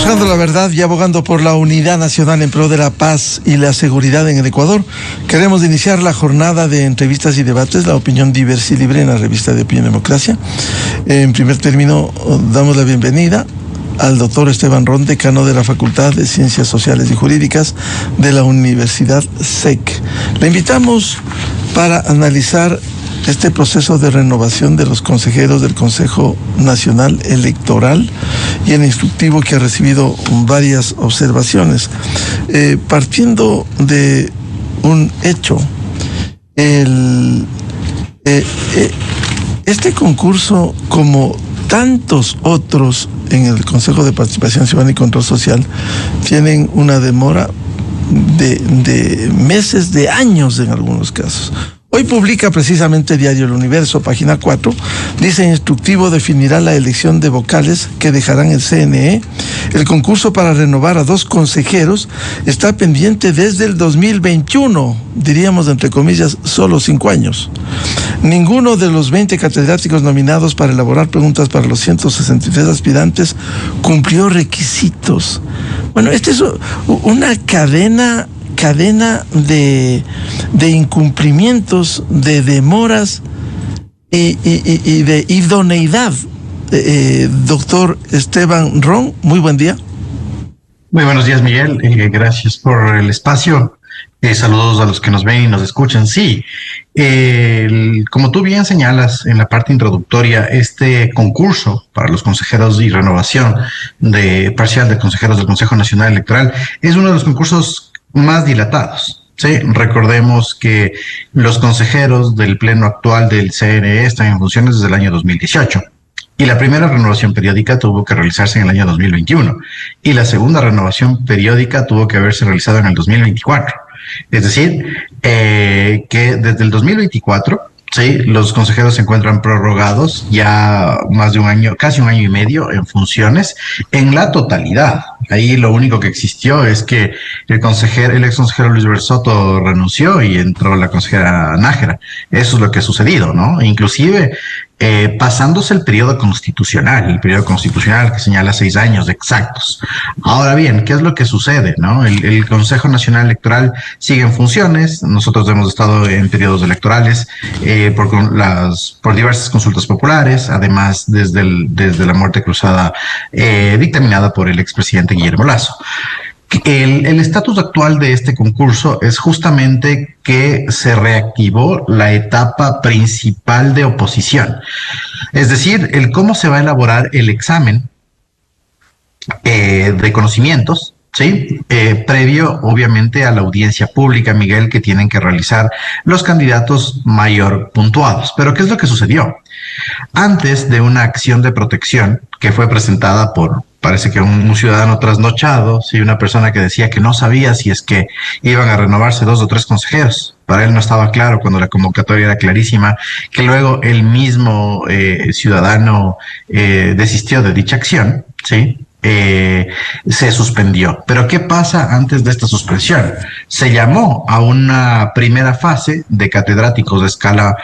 Buscando la verdad y abogando por la unidad nacional en pro de la paz y la seguridad en el Ecuador, queremos iniciar la jornada de entrevistas y debates, la opinión diversa y libre en la revista de Opinión Democracia. En primer término, damos la bienvenida al doctor Esteban Ron, decano de la Facultad de Ciencias Sociales y Jurídicas de la Universidad SEC. Le invitamos para analizar este proceso de renovación de los consejeros del Consejo Nacional Electoral y el instructivo que ha recibido varias observaciones. Partiendo de un hecho, este concurso, como tantos otros en el Consejo de Participación Ciudadana y Control Social, tienen una demora de meses, de años en algunos casos. Hoy publica precisamente Diario El Universo, página 4, dice: instructivo definirá la elección de vocales que dejarán el CNE. El concurso para renovar a 2 consejeros está pendiente desde el 2021, diríamos entre comillas, solo 5 años. Ninguno de los 20 catedráticos nominados para elaborar preguntas para los 163 aspirantes cumplió requisitos. Bueno, esta es una cadena de incumplimientos, de demoras y de idoneidad. Doctor Esteban Ron, muy buen día. Muy buenos días, Miguel. Gracias por el espacio. Saludos a los que nos ven y nos escuchan. Sí, como tú bien señalas en la parte introductoria, este concurso para los consejeros y renovación parcial de consejeros del Consejo Nacional Electoral es uno de los concursos más dilatados. Sí, recordemos que los consejeros del pleno actual del CNE están en funciones desde el año 2018 y la primera renovación periódica tuvo que realizarse en el año 2021 y la segunda renovación periódica tuvo que haberse realizado en el 2024. Es decir, que desde el 2024, sí, los consejeros se encuentran prorrogados ya más de un año, casi un año y medio en funciones en la totalidad. Ahí lo único que existió es que el ex consejero Luis Bersoto renunció y entró la consejera Nájera. Eso es lo que ha sucedido, ¿no? Inclusive pasándose el periodo constitucional que señala 6 años exactos. Ahora bien, ¿qué es lo que sucede, no? El Consejo Nacional Electoral sigue en funciones. Nosotros hemos estado en periodos electorales por diversas consultas populares, además desde la muerte cruzada dictaminada por el expresidente Guillermo Lasso. El estatus actual de este concurso es justamente que se reactivó la etapa principal de oposición. Es decir, el cómo se va a elaborar el examen de conocimientos, ¿sí? Previo, obviamente, a la audiencia pública, Miguel, que tienen que realizar los candidatos mayor puntuados. Pero, ¿qué es lo que sucedió? Antes de una acción de protección que fue presentada parece que un ciudadano trasnochado, sí, una persona que decía que no sabía si es que iban a renovarse 2 o 3 consejeros. Para él no estaba claro cuando la convocatoria era clarísima, que luego el mismo ciudadano desistió de dicha acción, ¿sí? Se suspendió. Pero ¿qué pasa antes de esta suspensión? Se llamó a una primera fase de catedráticos de escala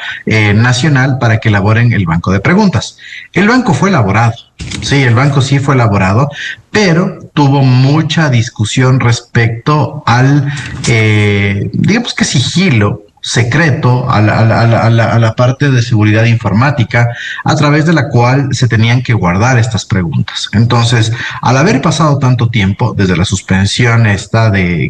nacional para que elaboren el banco de preguntas. El banco fue elaborado. Sí, el banco sí fue elaborado, pero tuvo mucha discusión respecto al, digamos que sigilo secreto, a la parte de seguridad informática, a través de la cual se tenían que guardar estas preguntas. Entonces, al haber pasado tanto tiempo desde la suspensión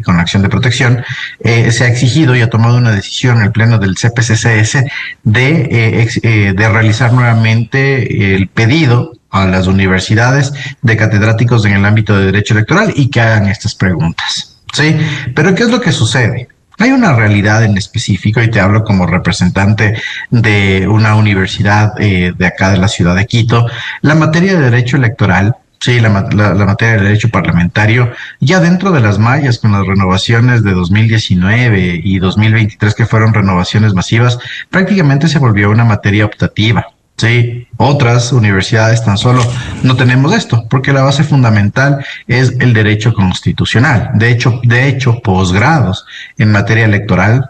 con la acción de protección, se ha exigido y ha tomado una decisión el pleno del CPCCS de realizar nuevamente el pedido a las universidades de catedráticos en el ámbito de derecho electoral y que hagan estas preguntas, ¿sí? Pero ¿qué es lo que sucede? Hay una realidad en específico, y te hablo como representante de una universidad de acá de la ciudad de Quito. La materia de derecho electoral, sí, la materia de derecho parlamentario, ya dentro de las mallas con las renovaciones de 2019 y 2023, que fueron renovaciones masivas, prácticamente se volvió una materia optativa. Sí, otras universidades tan solo no tenemos esto, porque la base fundamental es el derecho constitucional. De hecho, posgrados en materia electoral,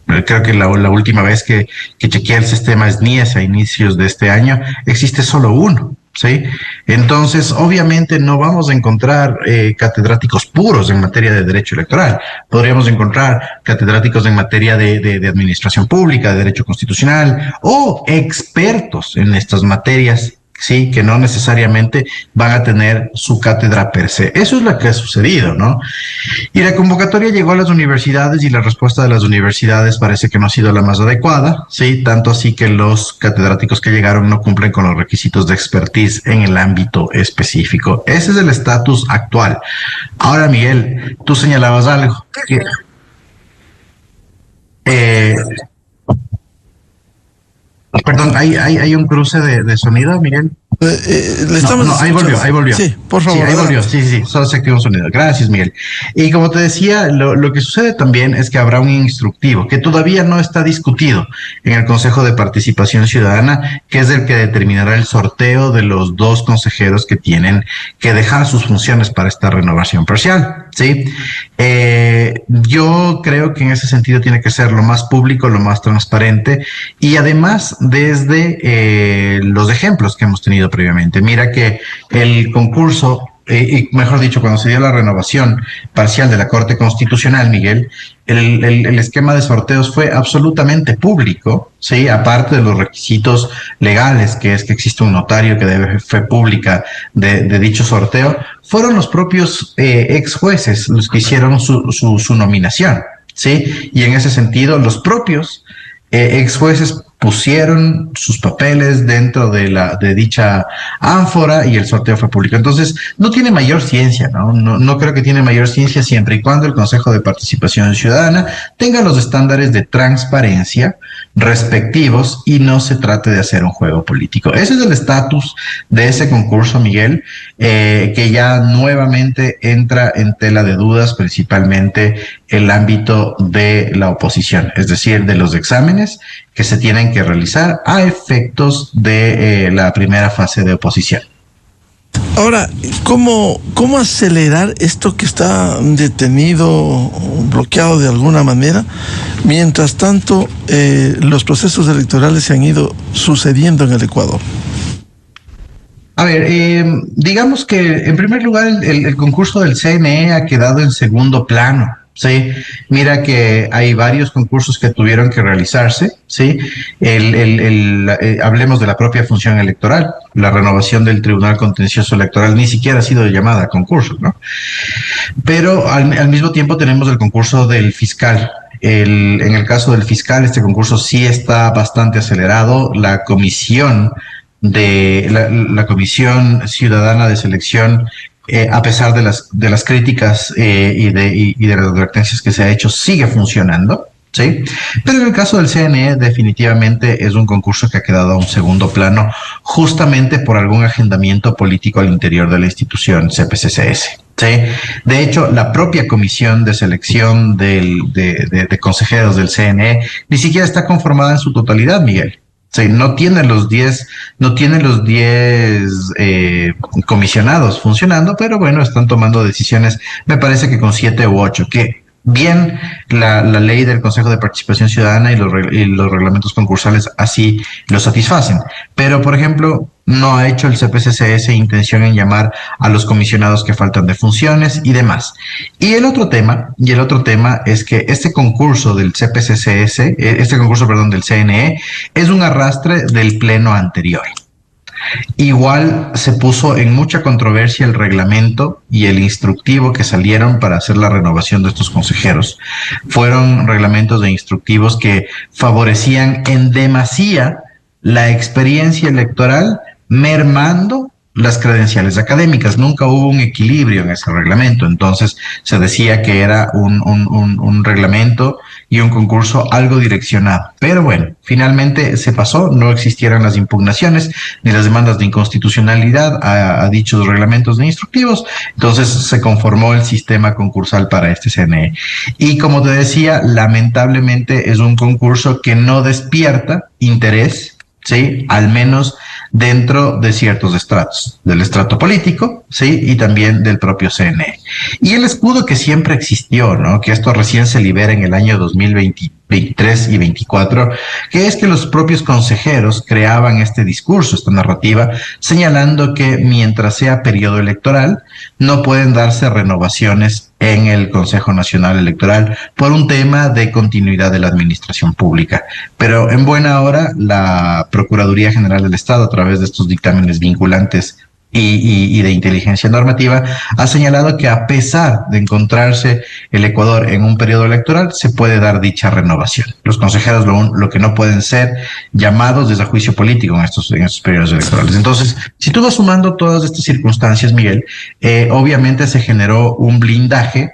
creo que la última vez que chequeé el sistema SNIES a inicios de este año, existe solo uno. ¿sí? Entonces, obviamente no vamos a encontrar catedráticos puros en materia de derecho electoral. Podríamos encontrar catedráticos en materia de administración pública, de derecho constitucional o expertos en estas materias, sí, que no necesariamente van a tener su cátedra per se. Eso es lo que ha sucedido, ¿no? Y la convocatoria llegó a las universidades y la respuesta de las universidades parece que no ha sido la más adecuada, sí, tanto así que los catedráticos que llegaron no cumplen con los requisitos de expertise en el ámbito específico. Ese es el estatus actual. Ahora, Miguel, tú señalabas algo que perdón, hay un cruce de sonido, Miguel. Le estamos ahí volvió. Sí, por favor. Sí, ahí volvió. Sí, solo se activó un sonido. Gracias, Miguel. Y como te decía, lo que sucede también es que habrá un instructivo que todavía no está discutido en el Consejo de Participación Ciudadana, que es el que determinará el sorteo de los 2 consejeros que tienen que dejar sus funciones para esta renovación parcial, ¿sí? Yo creo que en ese sentido tiene que ser lo más público, lo más transparente y además desde los ejemplos que hemos tenido previamente. Mira que el concurso, y mejor dicho, cuando se dio la renovación parcial de la Corte Constitucional, Miguel, el esquema de sorteos fue absolutamente público, ¿sí? Aparte de los requisitos legales, que es que existe un notario que debe fe pública de dicho sorteo, fueron los propios ex jueces los que hicieron su nominación, ¿sí? Y en ese sentido, los propios ex jueces pusieron sus papeles dentro de dicha ánfora y el sorteo fue público. Entonces, no tiene mayor ciencia, ¿no? No creo que tiene mayor ciencia siempre y cuando el Consejo de Participación Ciudadana tenga los estándares de transparencia respectivos y no se trate de hacer un juego político. Ese es el estatus de ese concurso, Miguel, que ya nuevamente entra en tela de dudas, principalmente el ámbito de la oposición, es decir, de los exámenes que se tienen que realizar a efectos de la primera fase de oposición. Ahora, ¿cómo acelerar esto que está detenido, bloqueado de alguna manera? Mientras tanto, los procesos electorales se han ido sucediendo en el Ecuador. A ver, digamos que en primer lugar el concurso del CNE ha quedado en segundo plano. Sí, mira que hay varios concursos que tuvieron que realizarse, sí. Hablemos de la propia función electoral. La renovación del Tribunal Contencioso Electoral ni siquiera ha sido llamada a concurso, ¿no? Pero al mismo tiempo tenemos el concurso del fiscal. En el caso del fiscal, este concurso sí está bastante acelerado. La comisión la Comisión Ciudadana de Selección, a pesar de las críticas y de las advertencias que se ha hecho, sigue funcionando, ¿sí? Pero en el caso del CNE definitivamente es un concurso que ha quedado a un segundo plano justamente por algún agendamiento político al interior de la institución CPCCS. Sí, de hecho, la propia comisión de selección de consejeros del CNE ni siquiera está conformada en su totalidad, Miguel. Sí, no tiene los 10 comisionados funcionando, pero bueno, están tomando decisiones, me parece que con 7 u 8, que bien la ley del Consejo de Participación Ciudadana y los reglamentos concursales así lo satisfacen. Pero, por ejemplo, no ha hecho el CPCCS intención en llamar a los comisionados que faltan de funciones y demás. Y el otro tema es que este concurso del del CNE, es un arrastre del pleno anterior. Igual se puso en mucha controversia el reglamento y el instructivo que salieron para hacer la renovación de estos consejeros. Fueron reglamentos e instructivos que favorecían en demasía la experiencia electoral, mermando las credenciales académicas. Nunca hubo un equilibrio en ese reglamento, entonces se decía que era un reglamento y un concurso algo direccionado. Pero bueno, finalmente se pasó, no existieron las impugnaciones ni las demandas de inconstitucionalidad a dichos reglamentos de instructivos, entonces se conformó el sistema concursal para este CNE. Y como te decía, lamentablemente es un concurso que no despierta interés, ¿sí? Al menos dentro de ciertos estratos, del estrato político, ¿sí? Y también del propio CNE. Y el escudo que siempre existió, ¿no? Que esto recién se libera en el año 2022, 23 y 24, que es que los propios consejeros creaban este discurso, esta narrativa, señalando que mientras sea periodo electoral, no pueden darse renovaciones en el Consejo Nacional Electoral por un tema de continuidad de la administración pública. Pero en buena hora, la Procuraduría General del Estado, a través de estos dictámenes vinculantes y de inteligencia normativa, ha señalado que a pesar de encontrarse el Ecuador en un periodo electoral, se puede dar dicha renovación. Los consejeros lo que no pueden ser llamados desde juicio político en estos periodos electorales. Entonces, si tú vas sumando todas estas circunstancias, Miguel, obviamente se generó un blindaje.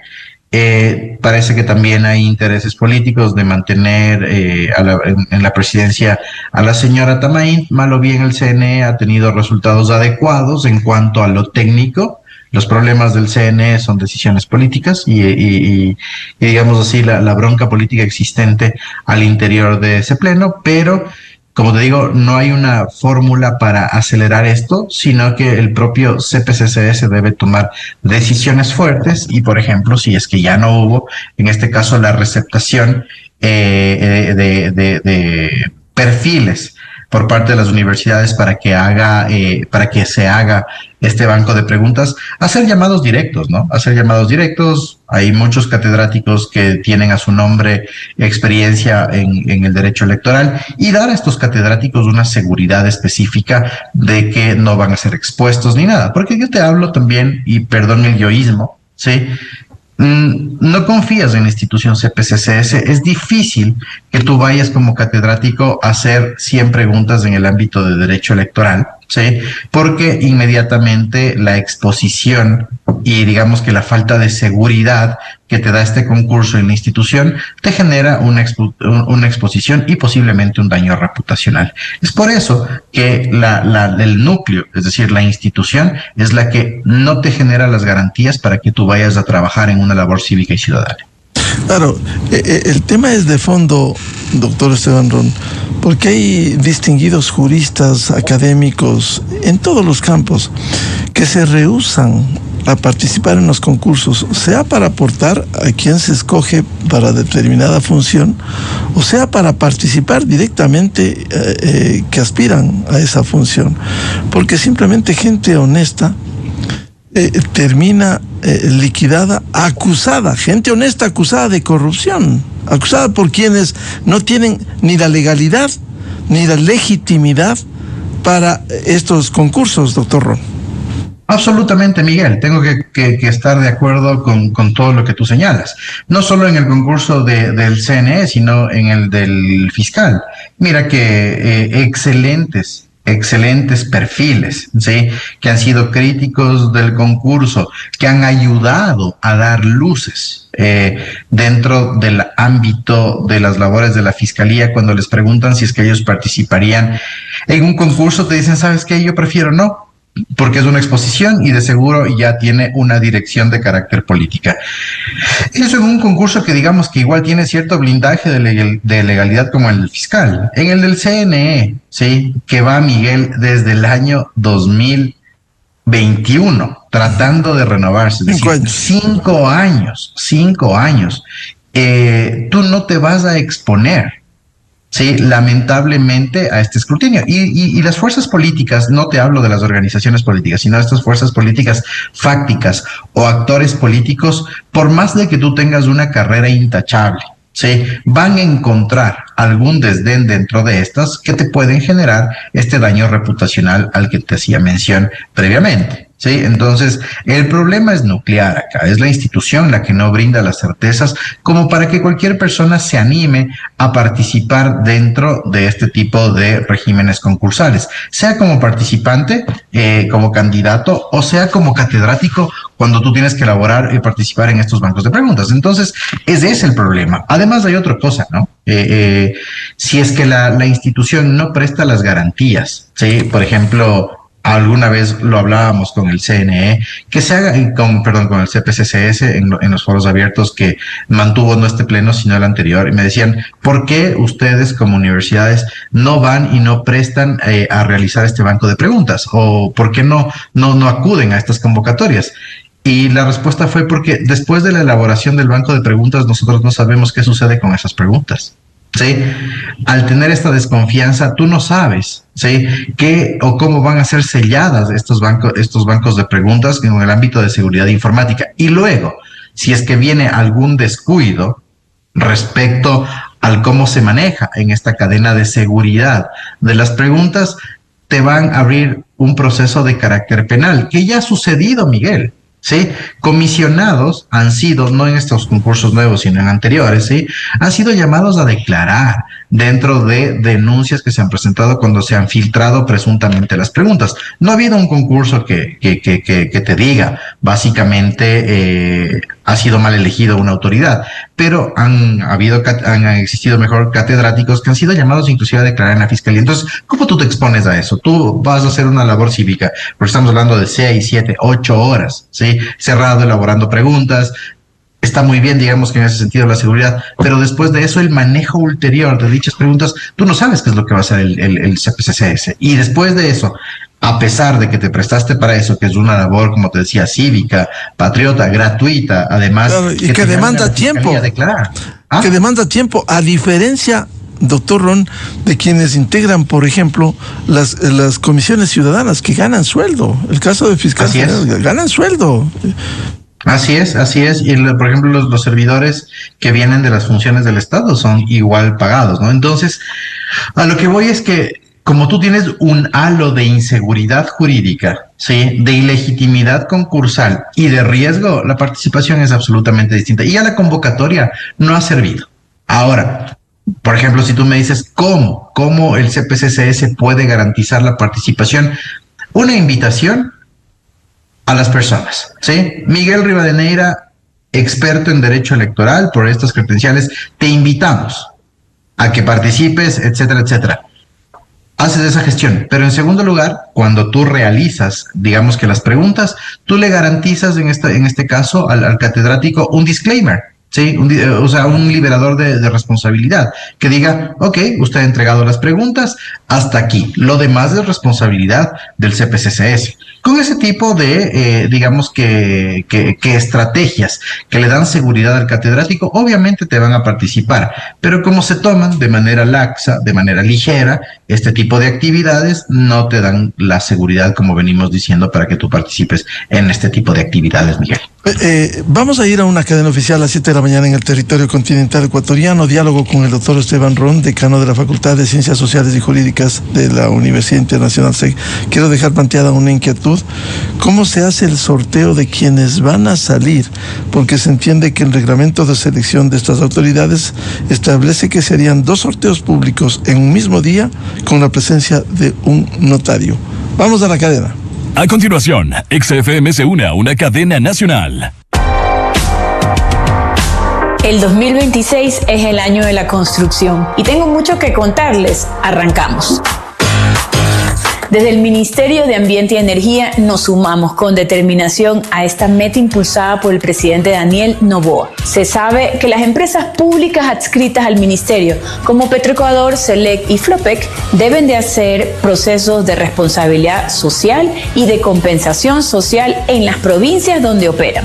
Parece que también hay intereses políticos de mantener en la presidencia a la señora Tamain. Mal o bien el CNE ha tenido resultados adecuados en cuanto a lo técnico. Los problemas del CNE son decisiones políticas y digamos así, la bronca política existente al interior de ese pleno, pero como te digo, no hay una fórmula para acelerar esto, sino que el propio CPCCS debe tomar decisiones fuertes y, por ejemplo, si es que ya no hubo, en este caso, la receptación de perfiles por parte de las universidades para que se haga este banco de preguntas, hacer llamados directos, ¿no? Hacer llamados directos. Hay muchos catedráticos que tienen a su nombre experiencia en el derecho electoral y dar a estos catedráticos una seguridad específica de que no van a ser expuestos ni nada. Porque yo te hablo también, y perdón el yoísmo, ¿sí? No confías en la institución CPCCS, es difícil que tú vayas como catedrático a hacer 100 preguntas en el ámbito de derecho electoral, ¿sí? Porque inmediatamente la exposición y digamos que la falta de seguridad que te da este concurso en la institución te genera una exposición y posiblemente un daño reputacional. Es por eso que el núcleo, es decir, la institución, es la que no te genera las garantías para que tú vayas a trabajar en una labor cívica y ciudadana. Claro, el tema es de fondo, doctor Esteban Ron, porque hay distinguidos juristas, académicos, en todos los campos, que se rehúsan a participar en los concursos, sea para aportar a quien se escoge para determinada función, o sea para participar directamente que aspiran a esa función, porque simplemente gente honesta termina liquidada, acusada, gente honesta acusada de corrupción, acusada por quienes no tienen ni la legalidad ni la legitimidad para estos concursos, doctor Ron. Absolutamente, Miguel. Tengo que estar de acuerdo con todo lo que tú señalas. No solo en el concurso del CNE, sino en el del fiscal. Mira que excelentes perfiles, ¿sí? Que han sido críticos del concurso, que han ayudado a dar luces dentro del ámbito de las labores de la fiscalía. Cuando les preguntan si es que ellos participarían en un concurso, te dicen, ¿sabes qué? Yo prefiero no, porque es una exposición y de seguro ya tiene una dirección de carácter política. Eso en un concurso que digamos que igual tiene cierto blindaje de legalidad como el fiscal. En el del CNE, ¿sí? Que va, Miguel, desde el año 2021, tratando de renovarse. Es decir, 5 años. Tú no te vas a exponer, sí, lamentablemente a este escrutinio. Y las fuerzas políticas, no te hablo de las organizaciones políticas, sino de estas fuerzas políticas fácticas o actores políticos, por más de que tú tengas una carrera intachable, sí, van a encontrar algún desdén dentro de estas que te pueden generar este daño reputacional al que te hacía mención previamente. Sí, entonces el problema es nuclear acá, es la institución la que no brinda las certezas como para que cualquier persona se anime a participar dentro de este tipo de regímenes concursales, sea como participante, como candidato o sea como catedrático cuando tú tienes que elaborar y participar en estos bancos de preguntas. Entonces, ese es el problema. Además hay otra cosa, ¿no? Si es que la institución no presta las garantías, ¿sí? Por ejemplo, alguna vez lo hablábamos con el CNE, que se haga, con el CPCCS en los foros abiertos que mantuvo no este pleno, sino el anterior, y me decían, ¿por qué ustedes como universidades no van y no prestan a realizar este banco de preguntas? ¿O por qué no acuden a estas convocatorias? Y la respuesta fue porque después de la elaboración del banco de preguntas, nosotros no sabemos qué sucede con esas preguntas. ¿sí? Al tener esta desconfianza, tú no sabes, ¿sí? qué o cómo van a ser selladas estos bancos de preguntas en el ámbito de seguridad informática. Y luego, si es que viene algún descuido respecto al cómo se maneja en esta cadena de seguridad de las preguntas, te van a abrir un proceso de carácter penal, que ya ha sucedido, Miguel. ¿Sí? Comisionados han sido, no en estos concursos nuevos, sino en anteriores, ¿sí? Han sido llamados a declarar dentro de denuncias que se han presentado cuando se han filtrado presuntamente las preguntas. No ha habido un concurso que te diga, básicamente, ha sido mal elegido una autoridad, pero han existido mejor catedráticos que han sido llamados inclusive a declarar en la fiscalía. Entonces, ¿cómo tú te expones a eso? Tú vas a hacer una labor cívica, porque estamos hablando de 6, 7, 8 horas, ¿sí? Cerrado, elaborando preguntas. Está muy bien, digamos que en ese sentido la seguridad, pero después de eso el manejo ulterior de dichas preguntas, tú no sabes qué es lo que va a hacer el CPCCS. Y después de eso, a pesar de que te prestaste para eso, que es una labor, como te decía, cívica, patriota, gratuita, además... Claro, y que demanda tiempo. ¿Ah? Que demanda tiempo, a diferencia, doctor Ron, de quienes integran, por ejemplo, las comisiones ciudadanas que ganan sueldo. El caso de fiscales ganan sueldo. Así es. Y por ejemplo, los servidores que vienen de las funciones del Estado son igual pagados, ¿no? Entonces, a lo que voy es que, como tú tienes un halo de inseguridad jurídica, ¿sí? De ilegitimidad concursal y de riesgo, la participación es absolutamente distinta. Y ya la convocatoria no ha servido. Ahora, por ejemplo, si tú me dices cómo el CPCCS puede garantizar la participación, una invitación a las personas, ¿sí? Miguel Rivadeneira, experto en derecho electoral, por estas credenciales, te invitamos a que participes, etcétera, etcétera. Haces esa gestión, pero en segundo lugar, cuando tú realizas, digamos que las preguntas, tú le garantizas en este caso al catedrático un disclaimer, ¿sí? Un liberador de responsabilidad, que diga, ok, usted ha entregado las preguntas, hasta aquí, lo demás es responsabilidad del CPCCS. Con ese tipo de, digamos que estrategias que le dan seguridad al catedrático, obviamente te van a participar, pero como se toman de manera laxa, de manera ligera, este tipo de actividades no te dan la seguridad, como venimos diciendo, para que tú participes en este tipo de actividades, Miguel. Vamos a ir a una cadena oficial a las 7 de la mañana en el territorio continental ecuatoriano. Diálogo con el doctor Esteban Ron, decano de la Facultad de Ciencias Sociales y Jurídicas de la Universidad Internacional SEC. Quiero dejar planteada una inquietud. ¿Cómo se hace el sorteo de quienes van a salir? Porque se entiende que el reglamento de selección de estas autoridades establece que se harían 2 sorteos públicos en un mismo día con la presencia de un notario. Vamos a la cadena. A continuación, XFM se une a una cadena nacional. El 2026 es el año de la construcción y tengo mucho que contarles. Arrancamos. Desde el Ministerio de Ambiente y Energía nos sumamos con determinación a esta meta impulsada por el presidente Daniel Noboa. Se sabe que las empresas públicas adscritas al ministerio, como Petroecuador, Selec y Flopec, deben de hacer procesos de responsabilidad social y de compensación social en las provincias donde operan.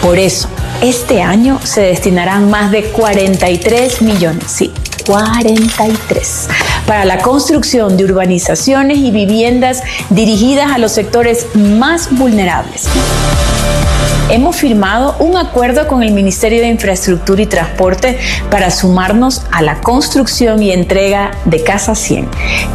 Por eso, este año se destinarán más de 43 millones, sí, 43, para la construcción de urbanizaciones y viviendas dirigidas a los sectores más vulnerables. Hemos firmado un acuerdo con el Ministerio de Infraestructura y Transporte para sumarnos a la construcción y entrega de Casa 100.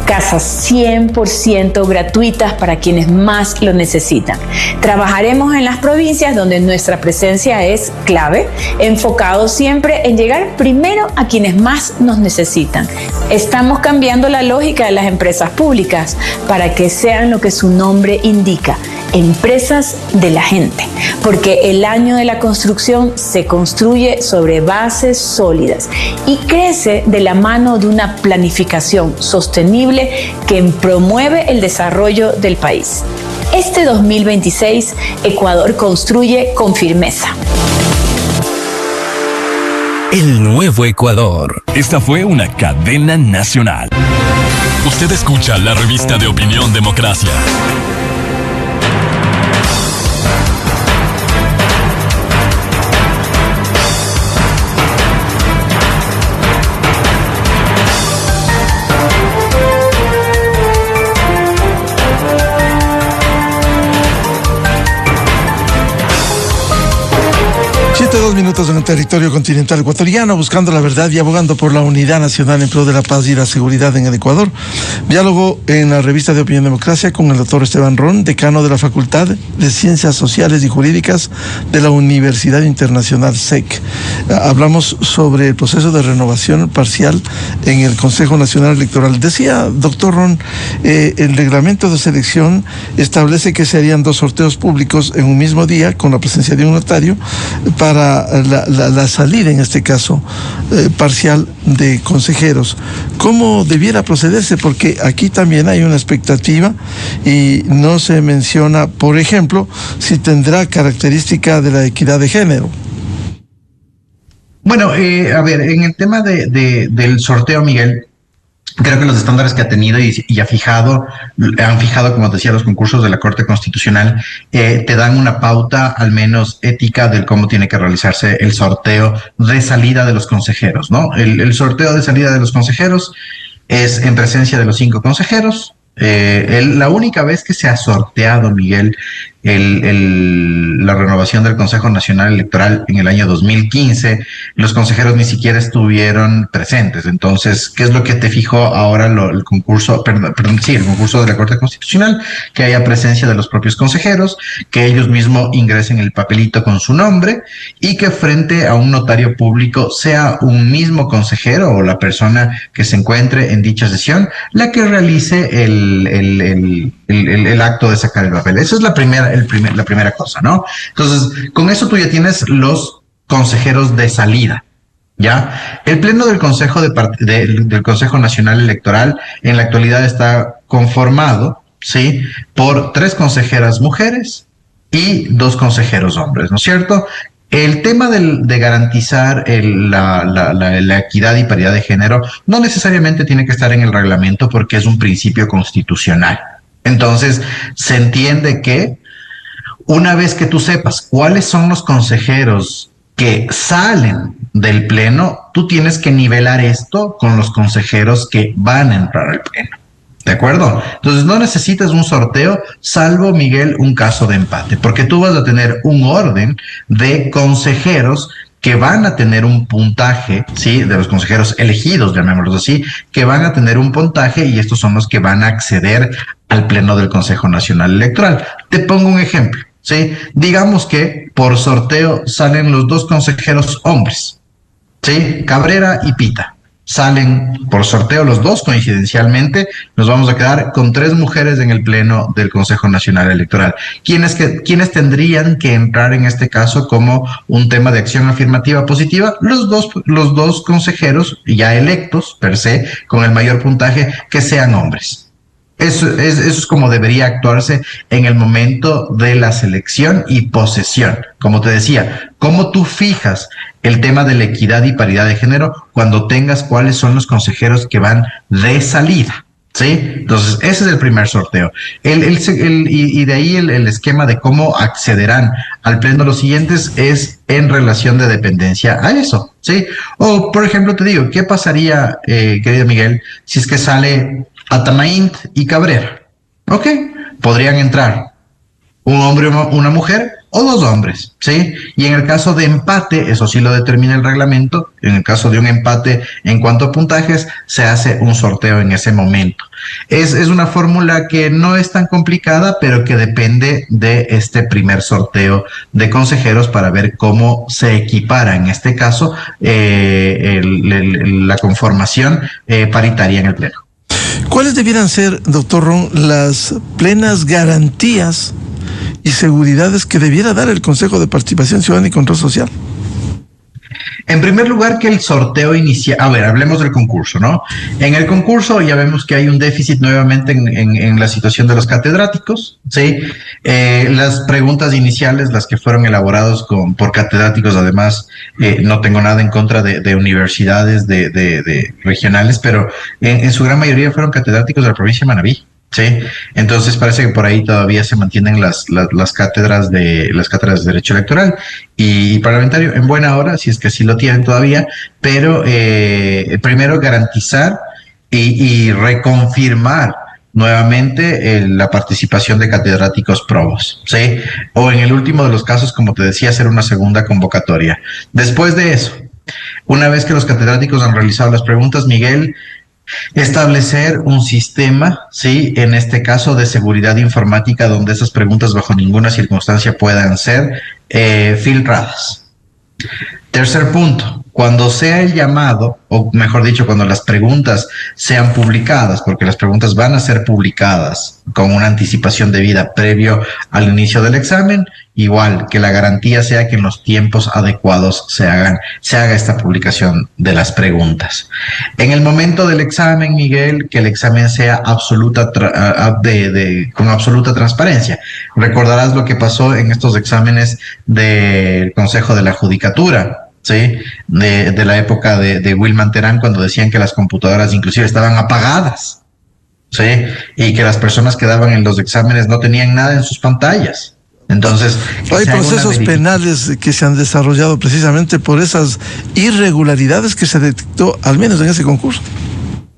Casas 100% gratuitas para quienes más lo necesitan. Trabajaremos en las provincias donde nuestra presencia es clave, enfocado siempre en llegar primero a quienes más nos necesitan. Estamos cambiando la lógica de las empresas públicas para que sean lo que su nombre indica, empresas de la gente, porque el año de la construcción se construye sobre bases sólidas y crece de la mano de una planificación sostenible que promueve el desarrollo del país. Este 2026, Ecuador construye con firmeza. El nuevo Ecuador. Esta fue una cadena nacional. Usted escucha la revista de opinión Democracia. 7:02 en el territorio continental ecuatoriano, buscando la verdad y abogando por la unidad nacional en pro de la paz y la seguridad en el Ecuador. Diálogo en la revista de Opinión Democracia con el doctor Esteban Ron, decano de la Facultad de Ciencias Sociales y Jurídicas de la Universidad Internacional SEC. Hablamos sobre el proceso de renovación parcial en el Consejo Nacional Electoral. Decía, doctor Ron, el reglamento de selección establece que se harían 2 sorteos públicos en un mismo día con la presencia de un notario para la salida, en este caso, parcial de consejeros. ¿Cómo debiera procederse? Porque aquí también hay una expectativa y no se menciona, por ejemplo, si tendrá característica de la equidad de género. Bueno, a ver, en el tema del sorteo, Miguel, creo que los estándares que ha tenido y han fijado, como decía, los concursos de la Corte Constitucional, te dan una pauta, al menos ética, del cómo tiene que realizarse el sorteo de salida de los consejeros, ¿no? El sorteo de salida de los consejeros es en presencia de los 5 consejeros. La única vez que se ha sorteado, Miguel, la renovación del Consejo Nacional Electoral en el año 2015, los consejeros ni siquiera estuvieron presentes. Entonces, ¿qué es lo que te fijó ahora el concurso? El concurso de la Corte Constitucional, que haya presencia de los propios consejeros, que ellos mismos ingresen el papelito con su nombre y que frente a un notario público sea un mismo consejero o la persona que se encuentre en dicha sesión la que realice el acto de sacar el papel. Esa es la primera cosa, ¿no? Entonces, con eso tú ya tienes los consejeros de salida, ¿ya? El pleno del Consejo del Consejo Nacional Electoral en la actualidad está conformado, ¿sí?, por 3 consejeras mujeres y 2 consejeros hombres, ¿no es cierto? El tema de garantizar la equidad y paridad de género no necesariamente tiene que estar en el reglamento porque es un principio constitucional. Entonces, se entiende que una vez que tú sepas cuáles son los consejeros que salen del pleno, tú tienes que nivelar esto con los consejeros que van a entrar al pleno. ¿De acuerdo? Entonces no necesitas un sorteo, salvo, Miguel, un caso de empate, porque tú vas a tener un orden de consejeros que van a tener un puntaje, ¿sí?, de los consejeros elegidos, llamémoslos así, que van a tener un puntaje y estos son los que van a acceder al pleno del Consejo Nacional Electoral. Te pongo un ejemplo, ¿sí? Digamos que por sorteo salen los 2 consejeros hombres, ¿sí? Cabrera y Pita. Salen por sorteo los 2 coincidencialmente, nos vamos a quedar con 3 mujeres en el pleno del Consejo Nacional Electoral. ¿Quiénes tendrían que entrar en este caso como un tema de acción afirmativa positiva? Los dos consejeros ya electos, per se, con el mayor puntaje, que sean hombres. Eso es como debería actuarse en el momento de la selección y posesión. Como te decía, ¿cómo tú fijas el tema de la equidad y paridad de género cuando tengas cuáles son los consejeros que van de salida? ¿Sí? Entonces, ese es el primer sorteo. Y de ahí el esquema de cómo accederán al pleno los siguientes es en relación de dependencia a eso, ¿sí? O, por ejemplo, te digo, ¿qué pasaría, querido Miguel, si es que sale Atamaínt y Cabrera? Ok, podrían entrar un hombre o una mujer o 2 hombres, ¿sí? Y en el caso de empate, eso sí lo determina el reglamento, en el caso de un empate en cuanto a puntajes, se hace un sorteo en ese momento. Es una fórmula que no es tan complicada, pero que depende de este primer sorteo de consejeros para ver cómo se equipara, en este caso, la conformación paritaria en el pleno. ¿Cuáles debieran ser, doctor Ron, las plenas garantías y seguridades que debiera dar el Consejo de Participación Ciudadana y Control Social? En primer lugar, que el sorteo inicia. A ver, hablemos del concurso, ¿no? En el concurso ya vemos que hay un déficit nuevamente en la situación de los catedráticos, ¿sí? Las preguntas iniciales, las que fueron elaboradas por catedráticos, además, no tengo nada en contra de universidades de regionales, pero en su gran mayoría fueron catedráticos de la provincia de Manabí. Sí, entonces parece que por ahí todavía se mantienen las cátedras de Derecho Electoral y Parlamentario en buena hora, si es que así lo tienen todavía, pero primero garantizar y reconfirmar nuevamente la participación de catedráticos probos, ¿sí? O en el último de los casos, como te decía, hacer una segunda convocatoria. Después de eso, una vez que los catedráticos han realizado las preguntas, Miguel, establecer un sistema, ¿sí? En este caso de seguridad informática, donde esas preguntas bajo ninguna circunstancia puedan ser filtradas. Tercer punto, cuando sea el llamado, o mejor dicho, cuando las preguntas sean publicadas, porque las preguntas van a ser publicadas con una anticipación debida previo al inicio del examen, igual que la garantía sea que en los tiempos adecuados se haga esta publicación de las preguntas. En el momento del examen, Miguel, que el examen sea con absoluta transparencia. Recordarás lo que pasó en estos exámenes del Consejo de la Judicatura, ¿sí? De la época de Wilman Terán, cuando decían que las computadoras inclusive estaban apagadas, ¿sí? Y que las personas que daban en los exámenes no tenían nada en sus pantallas. Entonces, hay procesos penales que se han desarrollado precisamente por esas irregularidades que se detectó, al menos en ese concurso.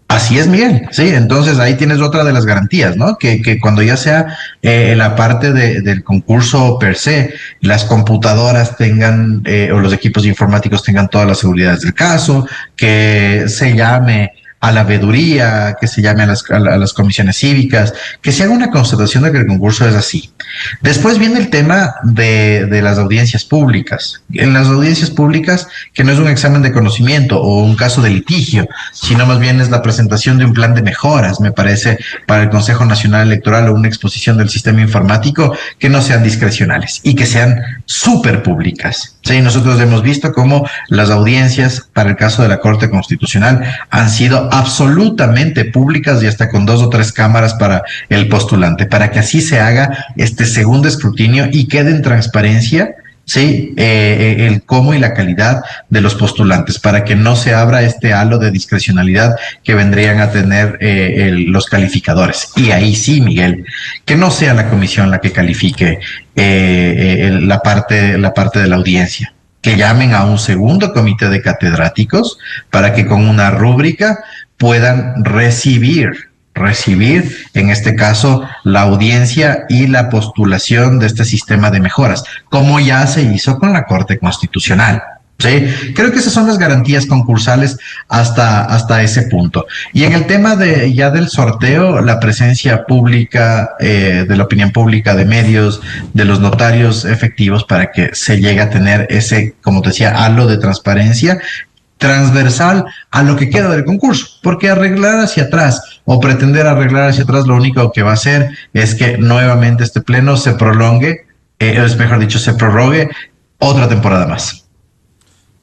Así es, Miguel. Sí, entonces ahí tienes otra de las garantías, ¿no? Que cuando ya sea la parte del concurso per se, las computadoras tengan o los equipos informáticos tengan todas las seguridades del caso, que se llame a la veeduría, que se llame a las comisiones cívicas, que se haga una constatación de que el concurso es así. Después viene el tema de las audiencias públicas. En las audiencias públicas, que no es un examen de conocimiento o un caso de litigio, sino más bien es la presentación de un plan de mejoras, me parece, para el Consejo Nacional Electoral o una exposición del sistema informático, que no sean discrecionales y que sean súper públicas. Sí, nosotros hemos visto cómo las audiencias para el caso de la Corte Constitucional han sido absolutamente públicas y hasta con 2 o 3 cámaras para el postulante, para que así se haga este segundo escrutinio y quede en transparencia, sí, el cómo y la calidad de los postulantes, para que no se abra este halo de discrecionalidad que vendrían a tener los calificadores. Y ahí sí, Miguel, que no sea la comisión la que califique la parte de la audiencia, que llamen a un segundo comité de catedráticos para que con una rúbrica puedan recibir en este caso la audiencia y la postulación de este sistema de mejoras, como ya se hizo con la Corte Constitucional. Sí, creo que esas son las garantías concursales hasta ese punto. Y en el tema del sorteo, la presencia pública, de la opinión pública, de medios, de los notarios efectivos, para que se llegue a tener ese, como te decía, halo de transparencia transversal a lo que queda del concurso, porque arreglar hacia atrás o pretender arreglar hacia atrás lo único que va a hacer es que nuevamente este pleno se prolongue, se prorrogue otra temporada más.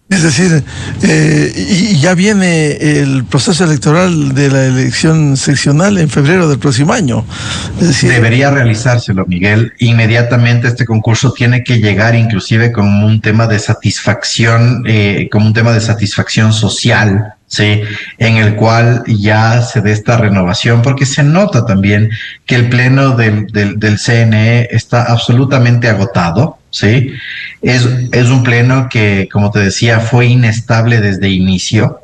Es decir, y ya viene el proceso electoral de la elección seccional en febrero del próximo año. Es decir, debería realizárselo, Miguel. Inmediatamente este concurso tiene que llegar inclusive como un tema de satisfacción, social, sí, en el cual ya se dé esta renovación, porque se nota también que el pleno del CNE está absolutamente agotado. Sí, es un pleno que, como te decía, fue inestable desde inicio.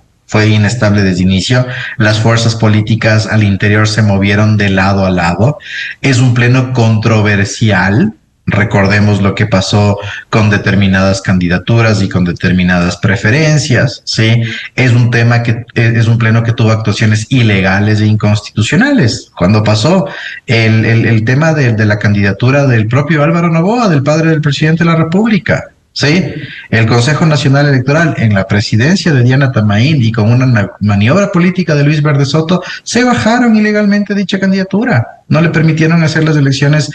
Las fuerzas políticas al interior se movieron de lado a lado. Es un pleno controversial. Recordemos lo que pasó con determinadas candidaturas y con determinadas preferencias, ¿sí? Es un pleno que tuvo actuaciones ilegales e inconstitucionales. Cuando pasó el tema de la candidatura del propio Álvaro Noboa, del padre del presidente de la República, ¿sí? El Consejo Nacional Electoral, en la presidencia de Diana Tamaín y con una maniobra política de Luis Verde Soto, se bajaron ilegalmente dicha candidatura. No le permitieron hacer las elecciones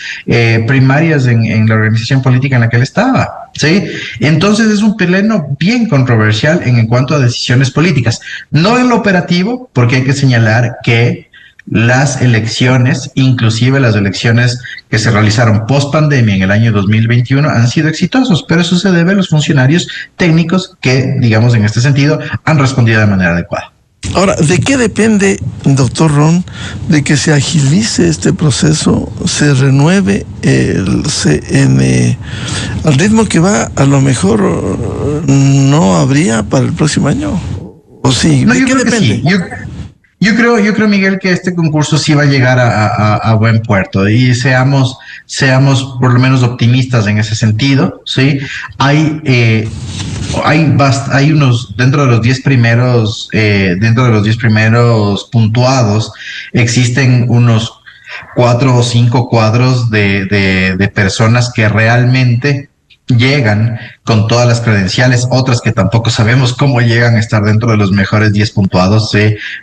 primarias en la organización política en la que él estaba, ¿sí? Entonces es un pleno bien controversial en cuanto a decisiones políticas. No en lo operativo, porque hay que señalar que las elecciones, inclusive las elecciones que se realizaron post pandemia en el año 2021, han sido exitosos, pero eso se debe a los funcionarios técnicos que, digamos, en este sentido, han respondido de manera adecuada. Ahora, ¿de qué depende, doctor Ron, de que se agilice este proceso, se renueve el CNE? Al ritmo que va, a lo mejor no habría para el próximo año. ¿O sí? ¿De qué depende? Yo creo, Miguel, que este concurso sí va a llegar a buen puerto y seamos por lo menos optimistas en ese sentido, ¿sí? Hay unos, dentro de los 10 primeros puntuados, existen unos 4 o 5 cuadros de personas que realmente llegan con todas las credenciales, otras que tampoco sabemos cómo llegan a estar dentro de los mejores 10 puntuados,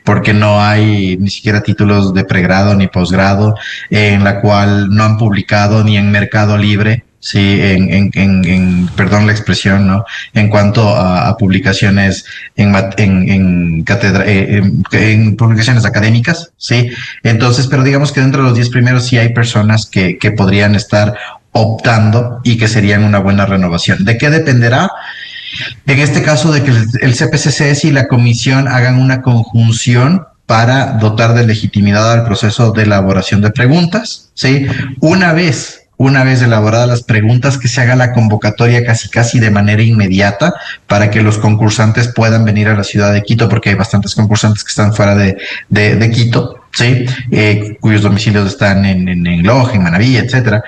porque no hay ni siquiera títulos de pregrado ni posgrado, en la cual no han publicado ni en Mercado Libre, sí, perdón la expresión, ¿no? En cuanto a publicaciones en publicaciones académicas, sí. Entonces, pero digamos que dentro de los 10 primeros sí hay personas que podrían estar optando y que serían una buena renovación. ¿De qué dependerá? En este caso, de que el CPCCS y la comisión hagan una conjunción para dotar de legitimidad al proceso de elaboración de preguntas, ¿sí? Una vez elaboradas las preguntas, que se haga la convocatoria casi de manera inmediata para que los concursantes puedan venir a la ciudad de Quito, porque hay bastantes concursantes que están fuera de Quito, ¿sí? Cuyos domicilios están en Loja, en Manaví, etcétera,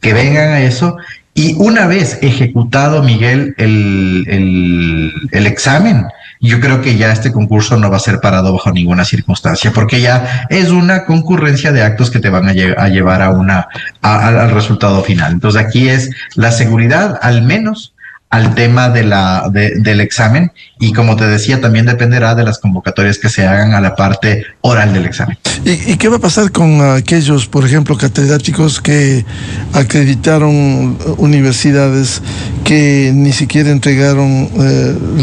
que vengan a eso. Y una vez ejecutado, Miguel, el examen, yo creo que ya este concurso no va a ser parado bajo ninguna circunstancia, porque ya es una concurrencia de actos que te van a llevar al resultado final. Entonces aquí es la seguridad, al menos al tema del examen, y como te decía, también dependerá de las convocatorias que se hagan a la parte oral del examen. ¿Y qué va a pasar con aquellos, por ejemplo, catedráticos que acreditaron universidades que ni siquiera entregaron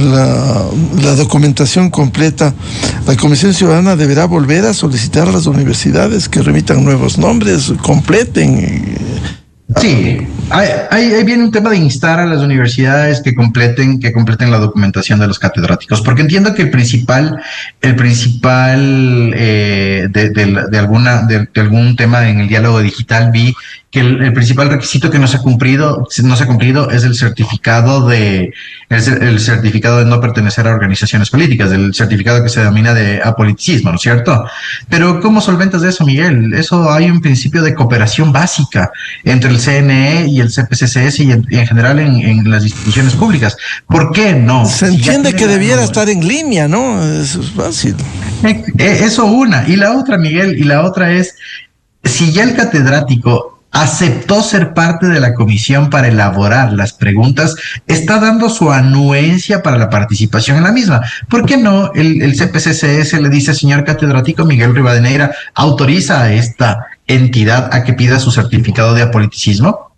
la documentación completa? La Comisión Ciudadana deberá volver a solicitar a las universidades que remitan nuevos nombres, completen. Sí, ahí viene un tema de instar a las universidades que completen la documentación de los catedráticos, porque entiendo que el principal de algún tema en el diálogo digital, vi que el principal requisito que no se ha cumplido es el certificado de no pertenecer a organizaciones políticas, el certificado que se denomina de apoliticismo, ¿no es cierto? Pero ¿cómo solventas eso, Miguel? Eso, hay un principio de cooperación básica entre el CNE y el CPCCS y en general en las instituciones públicas. ¿Por qué no? Se entiende que debiera estar en línea, ¿no? Eso es fácil. Eso una. Y la otra, Miguel, es, si ya el catedrático aceptó ser parte de la comisión para elaborar las preguntas, está dando su anuencia para la participación en la misma. ¿Por qué no el CPCCS le dice, señor catedrático Miguel Rivadeneira, autoriza a esta entidad a que pida su certificado de apoliticismo?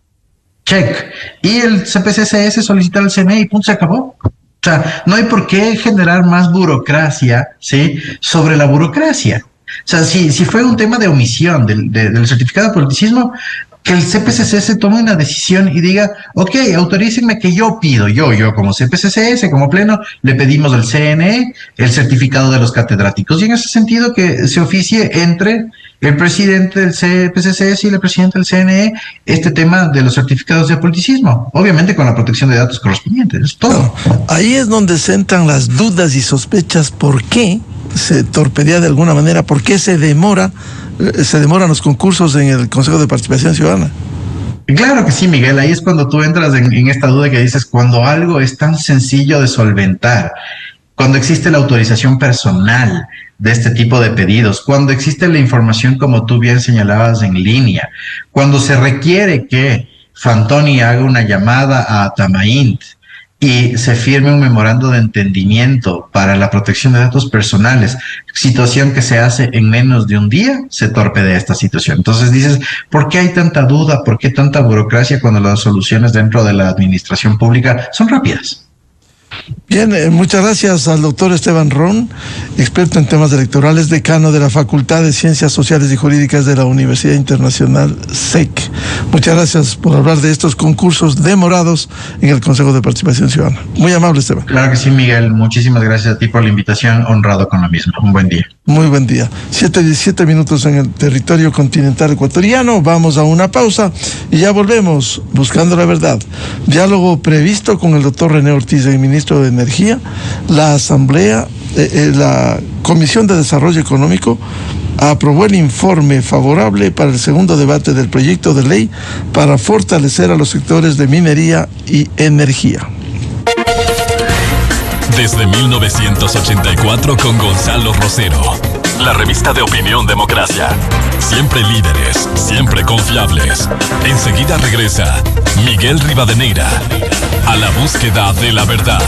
Check. Y el CPCCS solicita al CNE y punto, se acabó. O sea, no hay por qué generar más burocracia, ¿sí?, sobre la burocracia. O sea, si fue un tema de omisión del certificado de apoliticismo, que el CPCCS tome una decisión y diga, ok, autorícenme que yo pido, yo como CPCCS, como pleno, le pedimos al CNE el certificado de los catedráticos. Y en ese sentido que se oficie entre el presidente del CPCCS y el presidente del CNE este tema de los certificados de apoliticismo, obviamente con la protección de datos correspondientes, es todo. Claro, ahí es donde se entran las dudas y sospechas. ¿Por qué se torpedea de alguna manera? ¿Por qué se demoran los concursos en el Consejo de Participación Ciudadana? Claro que sí, Miguel. Ahí es cuando tú entras en esta duda que dices, cuando algo es tan sencillo de solventar, cuando existe la autorización personal de este tipo de pedidos, cuando existe la información, como tú bien señalabas, en línea, cuando se requiere que Fantoni haga una llamada a Tamaint y se firme un memorando de entendimiento para la protección de datos personales, situación que se hace en menos de un día, se torpedea esta situación. Entonces dices, ¿por qué hay tanta duda? ¿Por qué tanta burocracia cuando las soluciones dentro de la administración pública son rápidas? Bien, muchas gracias al doctor Esteban Ron, experto en temas electorales, decano de la Facultad de Ciencias Sociales y Jurídicas de la Universidad Internacional SEC. Muchas gracias por hablar de estos concursos demorados en el Consejo de Participación Ciudadana. Muy amable, Esteban. Claro que sí, Miguel. Muchísimas gracias a ti por la invitación. Honrado con lo mismo. Un buen día. Muy buen día. 7:17 minutos en el territorio continental ecuatoriano. Vamos a una pausa y ya volvemos buscando la verdad. Diálogo previsto con el doctor René Ortiz, el ministro de Energía. La Asamblea la Comisión de Desarrollo Económico aprobó el informe favorable para el segundo debate del proyecto de ley para fortalecer a los sectores de minería y energía. Desde 1984 con Gonzalo Rosero. La revista de opinión Democracia. Siempre líderes, siempre confiables. Enseguida regresa Miguel Rivadeneira a la búsqueda de la verdad.